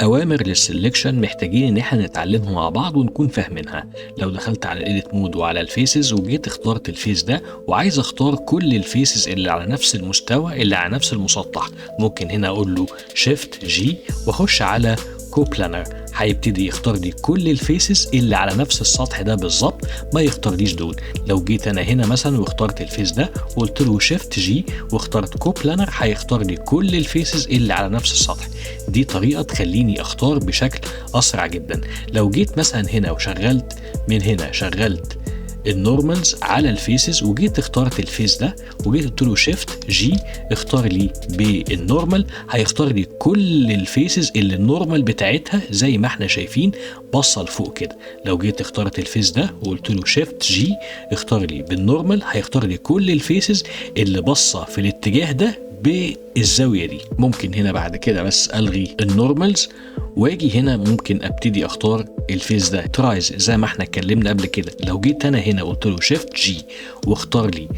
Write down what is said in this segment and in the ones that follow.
أوامر للسلكشن محتاجين إن احنا نتعلمها مع بعض ونكون فاهمينها. لو دخلت على الإيديت مود وعلى الفيسز وجيت اخترت الفيس ده وعايز اختار كل الفيسز اللي على نفس المستوى اللي على نفس المسطح، ممكن هنا أقول له شيفت جي واخش على كوبلانر، هيبتدي يختار لي كل الفيسز اللي على نفس السطح ده بالظبط، ما يختارليش دول. لو جيت انا هنا مثلا واخترت الفيس ده وقلت له شيفت جي واخترت كوبلانر، هيختار لي كل الفيسز اللي على نفس السطح. دي طريقه تخليني اختار بشكل اسرع جدا. لو جيت مثلا هنا وشغلت من هنا شغلت النورمالز على الفيسز وجيت اخترت الفيس ده وجيت قلت له شيفت جي اختار لي بالنورمال، هيختار لي كل الفيسز اللي النورمال بتاعتها زي ما احنا شايفين بصه لفوق كده. لو جيت اخترت الفيس ده وقلت له شيفت جي اختار لي بالنورمال، هيختار لي كل الفيسز اللي بصه في الاتجاه ده بالزاويه دي. ممكن هنا بعد كده بس الغي النورمالز واجي هنا ممكن ابتدي اختار الفيس ده ترايز زي ما احنا اتكلمنا قبل كده. لو جيت انا هنا قلت له شيفت جي واختار لي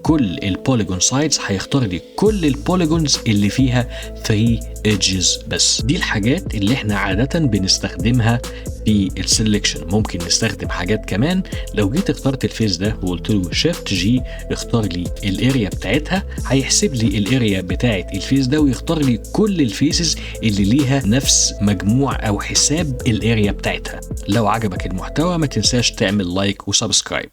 كل البوليجون سايدز، هيختار لي كل البوليجونز اللي فيها 3 ايدجز بس. دي الحاجات اللي احنا عادة بنستخدمها في السلكشن. ممكن نستخدم حاجات كمان. لو جيت اخترت الفيس ده وقلت له شيفت جي اختار لي الاريا بتاعتها، هيحسب لي الاريا بتاعت الفيس ده ويختار لي كل الفيسز اللي ليها نفس مجموع او حساب الاريا بتاعتها. لو عجبك المحتوى ما تنساش تعمل لايك وسبسكرايب.